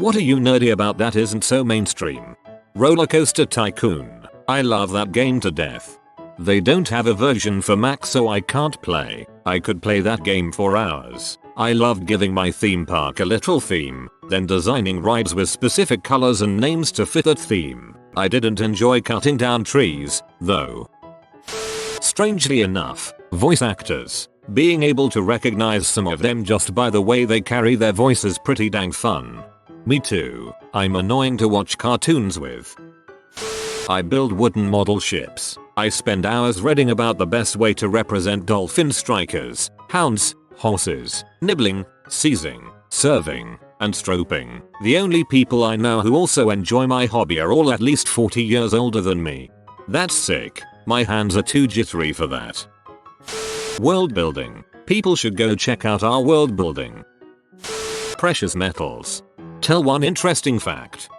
What are you nerdy about that isn't so mainstream? Roller Coaster Tycoon. I love that game to death. They don't have a version for Mac so I can't play. I could play that game for hours. I loved giving my theme park a little theme, then designing rides with specific colors and names to fit that theme. I didn't enjoy cutting down trees, though. Strangely enough, voice actors. Being able to recognize some of them just by the way they carry their voice is pretty dang fun. Me too. I'm annoying to watch cartoons with. I build wooden model ships. I spend hours reading about the best way to represent dolphin strikers, hounds, horses, nibbling, seizing, serving, and stropping. The only people I know who also enjoy my hobby are all at least 40 years older than me. That's sick. My hands are too jittery for that. World building. People should go check out our world building. Precious metals. Tell one interesting fact.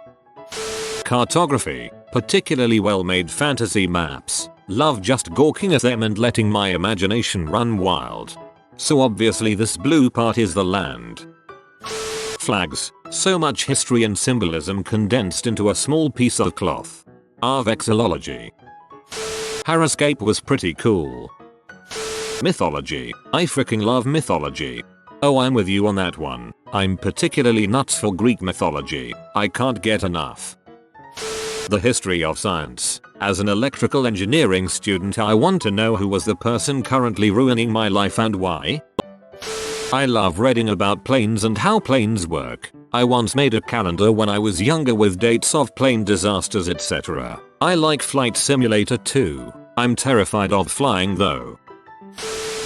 Cartography. Particularly well-made fantasy maps. Love just gawking at them and letting my imagination run wild. So obviously this blue part is the land. Flags. So much history and symbolism condensed into a small piece of cloth. Vexillology. Harascape was pretty cool. Mythology. I freaking love mythology. Oh, I'm with you on that one. I'm particularly nuts for Greek mythology. I can't get enough. The history of science. As an electrical engineering student, I want to know who was the person currently ruining my life and why. I love reading about planes and how planes work. I once made a calendar when I was younger with dates of plane disasters, etc. I like Flight Simulator too. I'm terrified of flying though.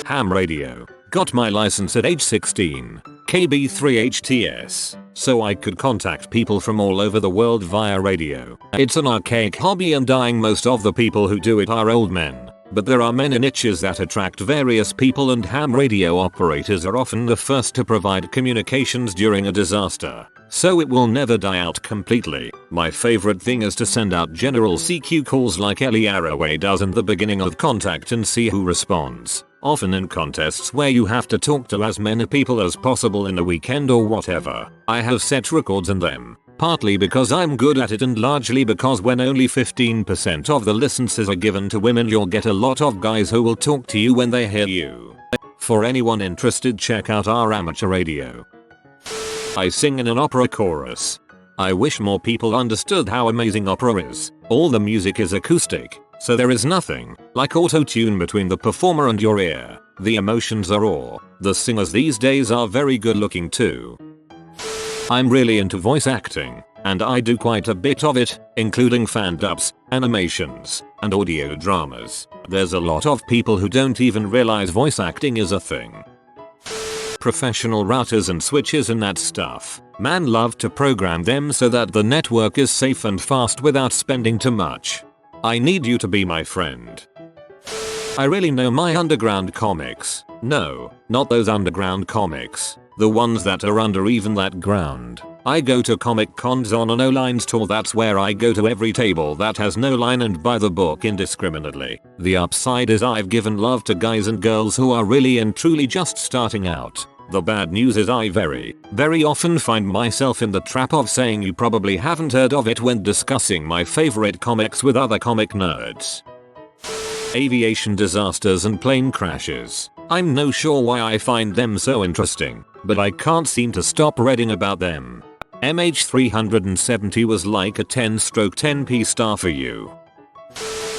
Ham radio. Got my license at age 16. KB3HTS. So I could contact people from all over the world via radio. It's an archaic hobby and dying. Most of the people who do it are old men. But there are many niches that attract various people, and ham radio operators are often the first to provide communications during a disaster. So it will never die out completely. My favorite thing is to send out general CQ calls like Ellie Arroway does in the beginning of Contact and see who responds. Often in contests where you have to talk to as many people as possible in a weekend or whatever. I have set records in them. Partly because I'm good at it and largely because when only 15% of the licenses are given to women, you'll get a lot of guys who will talk to you when they hear you. For anyone interested, check out our amateur radio. I sing in an opera chorus. I wish more people understood how amazing opera is. All the music is acoustic, so there is nothing like auto-tune between the performer and your ear. The emotions are raw. The singers these days are very good looking too. I'm really into voice acting, and I do quite a bit of it, including fan dubs, animations, and audio dramas. There's a lot of people who don't even realize voice acting is a thing. Professional routers and switches and that stuff. Man, love to program them so that the network is safe and fast without spending too much. I need you to be my friend. I really know my underground comics. No, not those underground comics. The ones that are under even that ground. I go to comic cons on a no lines tour. That's where I go to every table that has no line and buy the book indiscriminately. The upside is I've given love to guys and girls who are really and truly just starting out. The bad news is I very often find myself in the trap of saying you probably haven't heard of it when discussing my favorite comics with other comic nerds. Aviation disasters and plane crashes. I'm no sure why I find them so interesting, but I can't seem to stop reading about them. MH370 was like a 10/10p star for you.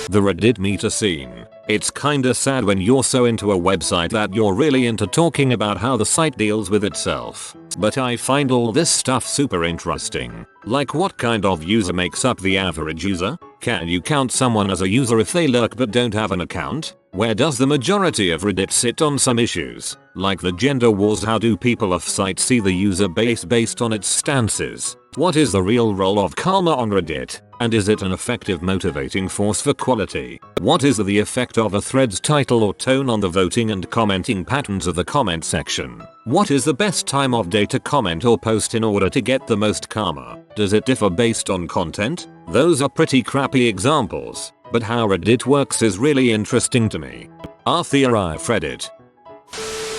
The Reddit meter scene. It's kinda sad when you're so into a website that you're really into talking about how the site deals with itself. But I find all this stuff super interesting. Like, what kind of user makes up the average user? Can you count someone as a user if they lurk but don't have an account? Where does the majority of Reddit sit on some issues? Like the gender wars, how do people off-site see the user base based on its stances? What is the real role of karma on Reddit? And is it an effective motivating force for quality? What is the effect of a thread's title or tone on the voting and commenting patterns of the comment section? What is the best time of day to comment or post in order to get the most karma? Does it differ based on content? Those are pretty crappy examples, but how Reddit works is really interesting to me. AskReddit.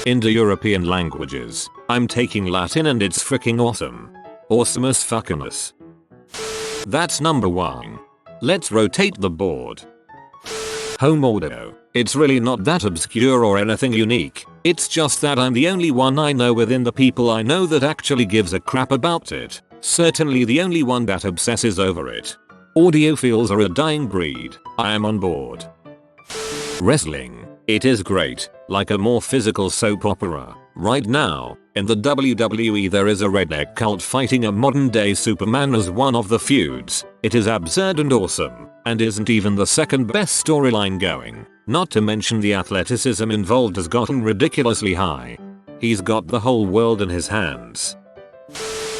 Indo-European languages. I'm taking Latin and it's freaking awesome. Awesome as fuckiness. That's number 1. Let's rotate the board. Home audio. It's really not that obscure or anything unique. It's just that I'm the only one I know within the people I know that actually gives a crap about it. Certainly the only one that obsesses over it. Audiophiles are a dying breed. I am on board. Wrestling. It is great, like a more physical soap opera. Right now, in the WWE there is a redneck cult fighting a modern day Superman as one of the feuds. It is absurd and awesome, and isn't even the second best storyline going. Not to mention the athleticism involved has gotten ridiculously high. He's got the whole world in his hands.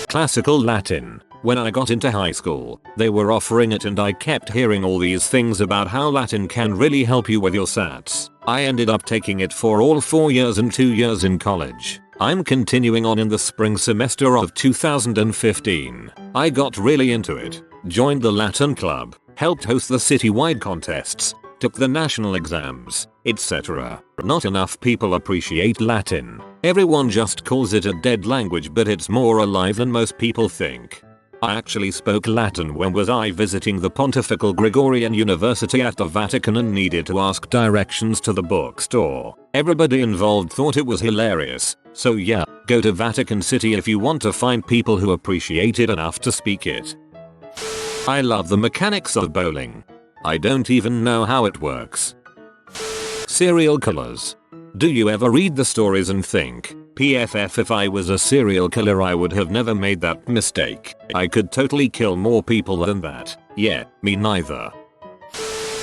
Classical Latin. When I got into high school, they were offering it and I kept hearing all these things about how Latin can really help you with your SATs. I ended up taking it for all 4 years and 2 years in college. I'm continuing on in the spring semester of 2015. I got really into it, joined the Latin club, helped host the citywide contests, took the national exams, etc. Not enough people appreciate Latin. Everyone just calls it a dead language, but it's more alive than most people think. I actually spoke Latin when was I visiting the Pontifical Gregorian University at the Vatican and needed to ask directions to the bookstore. Everybody involved thought it was hilarious. So yeah, go to Vatican City if you want to find people who appreciate it enough to speak it. I love the mechanics of bowling. I don't even know how it works. Serial killers. Do you ever read the stories and think, PFF, if I was a serial killer I would have never made that mistake. I could totally kill more people than that. Yeah, me neither.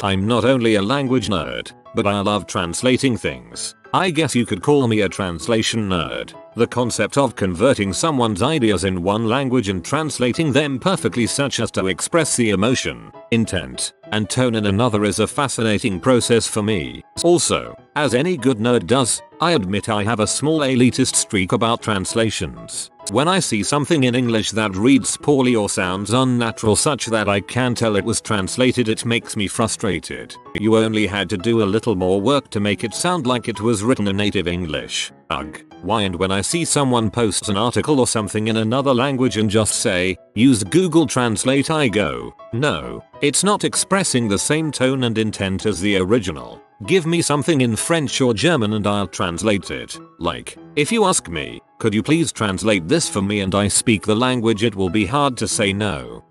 I'm not only a language nerd, but I love translating things. I guess you could call me a translation nerd. The concept of converting someone's ideas in one language and translating them perfectly such as to express the emotion, intent, and tone in another is a fascinating process for me. Also, as any good nerd does, I admit I have a small elitist streak about translations. When I see something in English that reads poorly or sounds unnatural such that I can tell it was translated, it makes me frustrated. You only had to do a little more work to make it sound like it was written in native English. Ugh. Why? And when I see someone posts an article or something in another language and just say, use Google Translate, I go, no, it's not expressing the same tone and intent as the original. Give me something in French or German and I'll translate it. Like, if you ask me, could you please translate this for me and I speak the language, it will be hard to say no.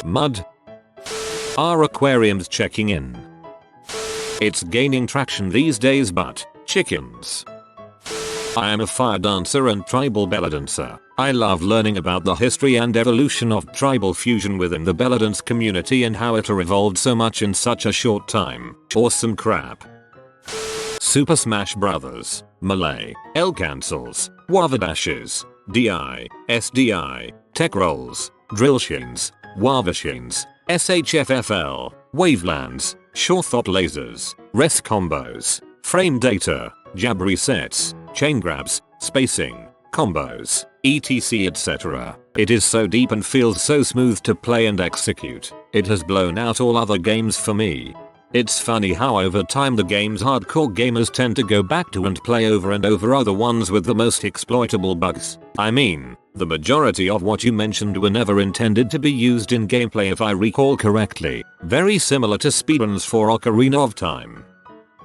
Mud. Are aquariums checking in? It's gaining traction these days, but chickens. I am a fire dancer and tribal belly dancer. I love learning about the history and evolution of tribal fusion within the belly dance community and how it evolved so much in such a short time. Awesome crap. Super Smash Brothers, Malay, L cancels, Wavadashes, DI, SDI, Tech Rolls, Drillshins, Wavashins, SHFFL, Wavelands, Short Thought Lasers, Res Combos, Frame Data, Jab Resets, Chain Grabs, Spacing, Combos, etc etc. It is so deep and feels so smooth to play and execute. It has blown out all other games for me. It's funny how over time the games hardcore gamers tend to go back to and play over and over are the ones with the most exploitable bugs. I mean, the majority of what you mentioned were never intended to be used in gameplay if I recall correctly. Very similar to speedruns for Ocarina of Time.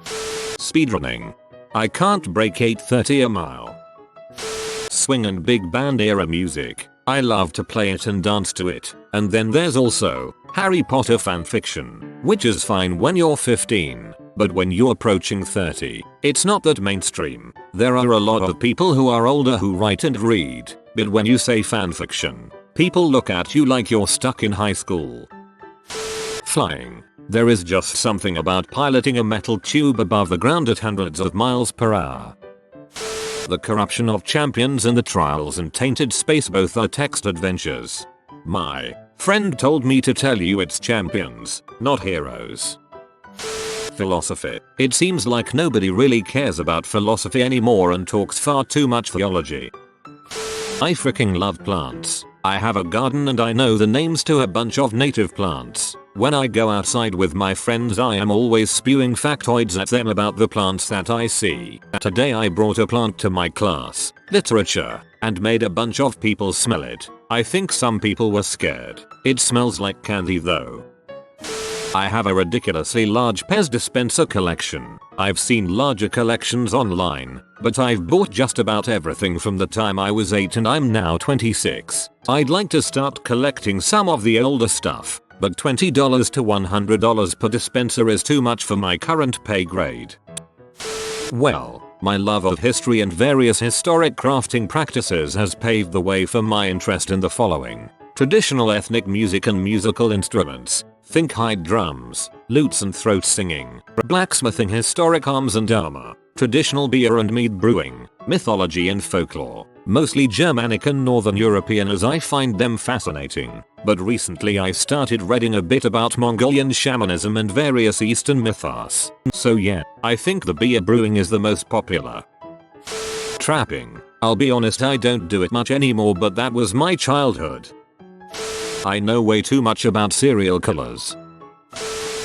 Speedrunning. I can't break 8:30 a mile. Swing and big band era music. I love to play it and dance to it. And then there's also Harry Potter fanfiction, which is fine when you're 15, but when you're approaching 30, it's not that mainstream. There are a lot of people who are older who write and read, but when you say fanfiction, people look at you like you're stuck in high school. Flying. There is just something about piloting a metal tube above the ground at hundreds of miles per hour. The corruption of champions and the trials in tainted space both are text adventures. My friend told me to tell you it's champions, not heroes. Philosophy. It seems like nobody really cares about philosophy anymore and talks far too much theology. I freaking love plants. I have a garden and I know the names to a bunch of native plants. When I go outside with my friends I am always spewing factoids at them about the plants that I see. Today I brought a plant to my class, literature, and made a bunch of people smell it. I think some people were scared. It smells like candy though. I have a ridiculously large Pez dispenser collection. I've seen larger collections online, but I've bought just about everything from the time I was 8 and I'm now 26. I'd like to start collecting some of the older stuff, but $20 to $100 per dispenser is too much for my current pay grade. Well, my love of history and various historic crafting practices has paved the way for my interest in the following. Traditional ethnic music and musical instruments. Think hide drums, lutes and throat singing, blacksmithing, historic arms and armor, traditional beer and mead brewing, mythology and folklore, mostly Germanic and Northern European as I find them fascinating, but recently I started reading a bit about Mongolian shamanism and various Eastern mythos. So yeah, I think the beer brewing is the most popular. Trapping. I'll be honest, I don't do it much anymore, but that was my childhood. I know way too much about serial killers.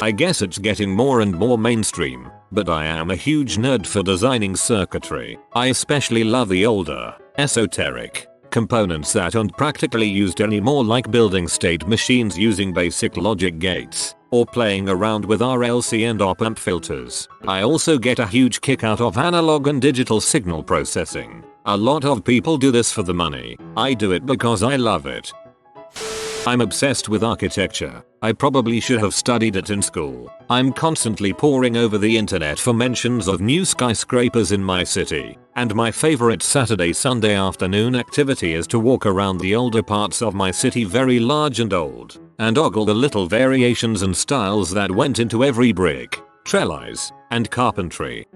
I guess it's getting more and more mainstream, but I am a huge nerd for designing circuitry. I especially love the older, esoteric components that aren't practically used anymore, like building state machines using basic logic gates, or playing around with RLC and op-amp filters. I also get a huge kick out of analog and digital signal processing. A lot of people do this for the money. I do it because I love it. I'm obsessed with architecture. I probably should have studied it in school. I'm constantly poring over the internet for mentions of new skyscrapers in my city, and my favorite Saturday-Sunday afternoon activity is to walk around the older parts of my city, very large and old, and ogle the little variations and styles that went into every brick, trellis, and carpentry.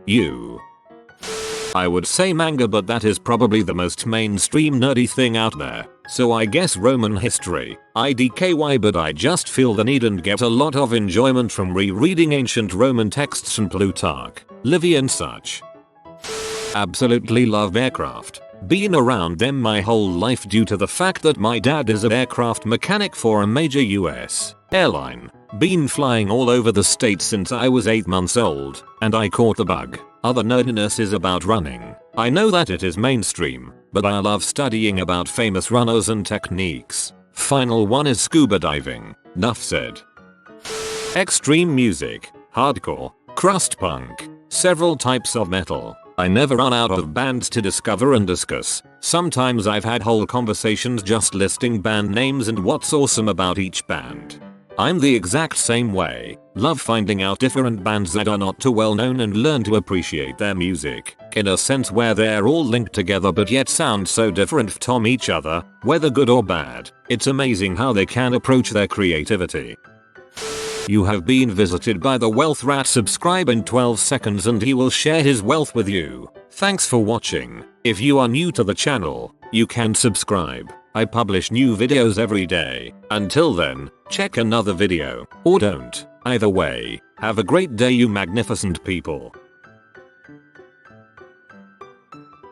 I would say manga, but that is probably the most mainstream nerdy thing out there. So I guess Roman history, IDKY, but I just feel the need and get a lot of enjoyment from rereading ancient Roman texts and Plutarch, Livy and such. Absolutely love aircraft. Been around them my whole life due to the fact that my dad is an aircraft mechanic for a major US airline. Been flying all over the states since I was 8 months old, and I caught the bug. Other nerdiness is about running. I know that it is mainstream, but I love studying about famous runners and techniques. Final one is scuba diving. Nuff said. Extreme music, hardcore, crust punk, several types of metal. I never run out of bands to discover and discuss. Sometimes I've had whole conversations just listing band names and what's awesome about each band. I'm the exact same way. Love finding out different bands that are not too well known and learn to appreciate their music, in a sense where they're all linked together but yet sound so different from each other, whether good or bad. It's amazing how they can approach their creativity. You have been visited by the Wealth Rat. Subscribe in 12 seconds and he will share his wealth with you. Thanks for watching. If you are new to the channel, you can subscribe. I publish new videos every day. Until then, check another video, or don't. Either way, have a great day, you magnificent people.